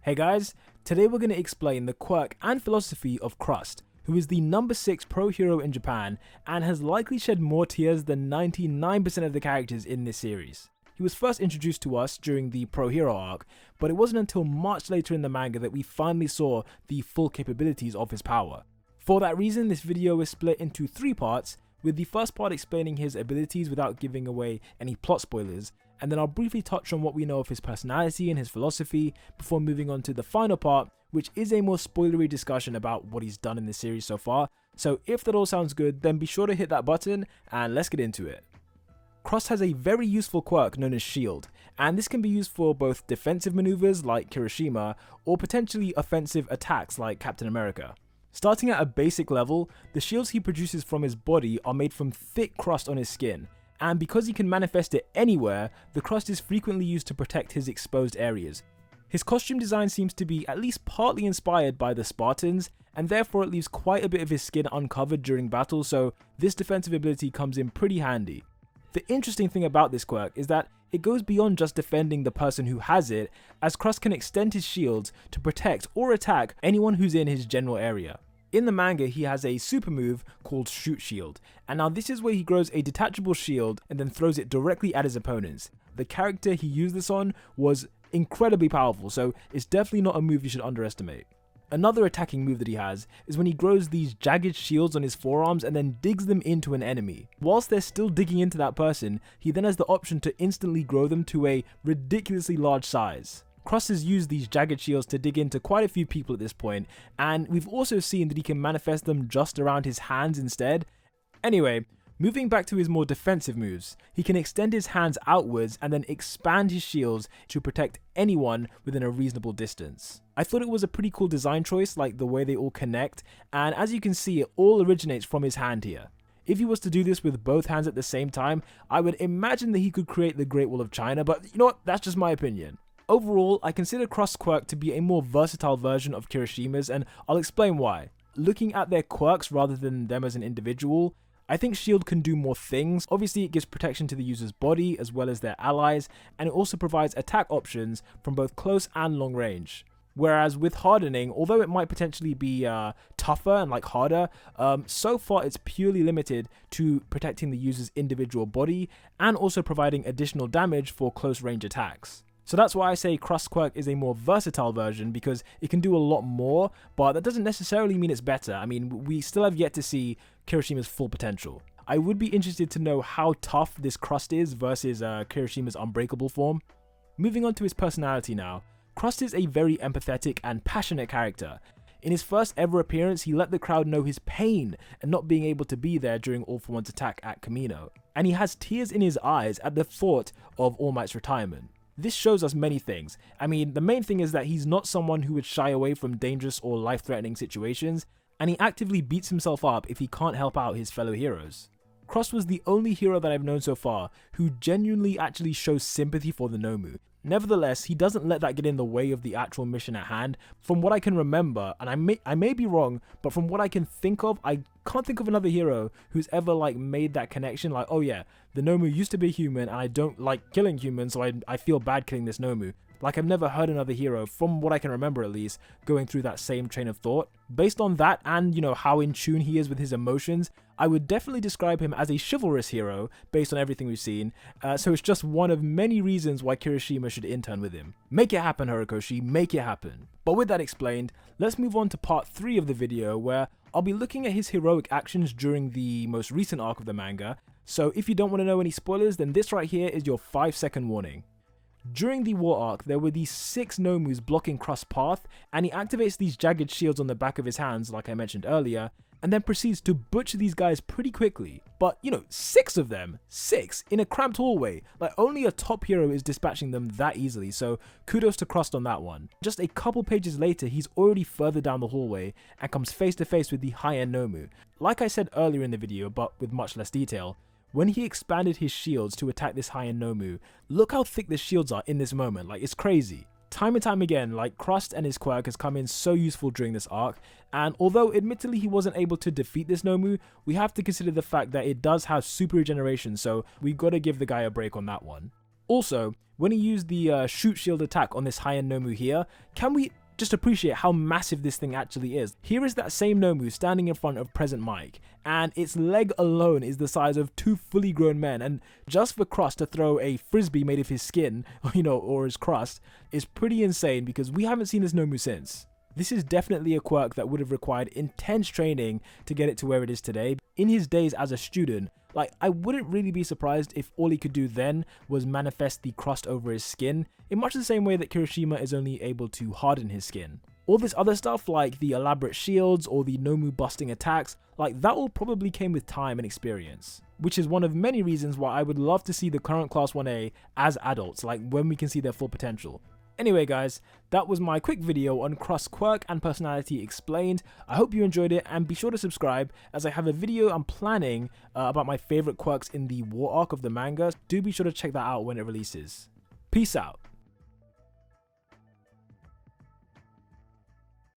Hey guys, today we're going to explain the quirk and philosophy of Crust, who is the number 6 pro hero in Japan and has likely shed more tears than 99% of the characters in this series. He was first introduced to us during the pro hero arc, but it wasn't until much later in the manga that we finally saw the full capabilities of his power. For that reason, this video is split into 3 parts, with the first part explaining his abilities without giving away any plot spoilers, and then I'll briefly touch on what we know of his personality and his philosophy before moving on to the final part, which is a more spoilery discussion about what he's done in the series so far. So if that all sounds good, then be sure to hit that button and let's get into it. Crust has a very useful quirk known as Shield, and this can be used for both defensive maneuvers like Kirishima or potentially offensive attacks like Captain America. Starting at a basic level, the shields he produces from his body are made from thick crust on his skin, and because he can manifest it anywhere, the crust is frequently used to protect his exposed areas. His costume design seems to be at least partly inspired by the Spartans, and therefore it leaves quite a bit of his skin uncovered during battle, so this defensive ability comes in pretty handy. The interesting thing about this quirk is that it goes beyond just defending the person who has it, as Crust can extend his shields to protect or attack anyone who's in his general area. In the manga, he has a super move called Shoot Shield, and now this is where he grows a detachable shield and then throws it directly at his opponents. The character he used this on was incredibly powerful, so it's definitely not a move you should underestimate. Another attacking move that he has is when he grows these jagged shields on his forearms and then digs them into an enemy. Whilst they're still digging into that person, he then has the option to instantly grow them to a ridiculously large size. Crust has used these jagged shields to dig into quite a few people at this point, and we've also seen that he can manifest them just around his hands instead. Anyway, moving back to his more defensive moves, he can extend his hands outwards and then expand his shields to protect anyone within a reasonable distance. I thought it was a pretty cool design choice, like the way they all connect, and as you can see, it all originates from his hand here. If he was to do this with both hands at the same time, I would imagine that he could create the Great Wall of China, but you know what, that's just my opinion. Overall, I consider Crust's quirk to be a more versatile version of Kirishima's, and I'll explain why. Looking at their quirks rather than them as an individual, I think Shield can do more things. Obviously, it gives protection to the user's body as well as their allies, and it also provides attack options from both close and long range. Whereas with hardening, although it might potentially be tougher and harder, so far it's purely limited to protecting the user's individual body and also providing additional damage for close range attacks. So that's why I say Crust's quirk is a more versatile version, because it can do a lot more, but that doesn't necessarily mean it's better. I mean, we still have yet to see Kirishima's full potential. I would be interested to know how tough this Crust is versus Kirishima's unbreakable form. Moving on to his personality now, Crust is a very empathetic and passionate character. In his first ever appearance, he let the crowd know his pain and not being able to be there during All For One's attack at Camino, and he has tears in his eyes at the thought of All Might's retirement. This shows us many things. I mean, the main thing is that he's not someone who would shy away from dangerous or life-threatening situations, and he actively beats himself up if he can't help out his fellow heroes. Crust was the only hero that I've known so far who genuinely actually shows sympathy for the Nomu. Nevertheless, he doesn't let that get in the way of the actual mission at hand. From what I can remember, and I may be wrong, but from what I can think of, I can't think of another hero who's ever made that connection, oh yeah, the Nomu used to be human and I don't like killing humans, so I feel bad killing this Nomu. I've never heard another hero, from what I can remember at least, going through that same train of thought. Based on that and, how in tune he is with his emotions, I would definitely describe him as a chivalrous hero based on everything we've seen, so it's just one of many reasons why Kirishima should intern with him. Make it happen, Horikoshi, make it happen. But with that explained, let's move on to part 3 of the video, where I'll be looking at his heroic actions during the most recent arc of the manga, so if you don't want to know any spoilers, then this right here is your 5-second warning. During the war arc, there were these 6 Nomus blocking Crust's path, and he activates these jagged shields on the back of his hands, like I mentioned earlier, and then proceeds to butcher these guys pretty quickly. But, 6 of them, 6, in a cramped hallway, only a top hero is dispatching them that easily, so kudos to Crust on that one. Just a couple pages later, he's already further down the hallway, and comes face to face with the high-end Nomu. Like I said earlier in the video, but with much less detail, when he expanded his shields to attack this high-end Nomu, look how thick the shields are in this moment, it's crazy. Time and time again, Crust and his quirk has come in so useful during this arc, and although admittedly he wasn't able to defeat this Nomu, we have to consider the fact that it does have super regeneration, so we've got to give the guy a break on that one. Also, when he used the shoot shield attack on this high-end Nomu here, can we just appreciate how massive this thing actually is? Here is that same Nomu standing in front of present Mike, and its leg alone is the size of 2 fully grown men, and just for Crust to throw a frisbee made of his skin, or his crust, is pretty insane because we haven't seen this Nomu since. This is definitely a quirk that would have required intense training to get it to where it is today. In his days as a student, I wouldn't really be surprised if all he could do then was manifest the crust over his skin, in much the same way that Kirishima is only able to harden his skin. All this other stuff, like the elaborate shields or the Nomu busting attacks, that all probably came with time and experience. Which is one of many reasons why I would love to see the current Class 1A as adults, when we can see their full potential. Anyway guys, that was my quick video on Crust's quirk and personality explained. I hope you enjoyed it, and be sure to subscribe as I have a video I'm planning about my favourite quirks in the war arc of the manga. Do be sure to check that out when it releases. Peace out.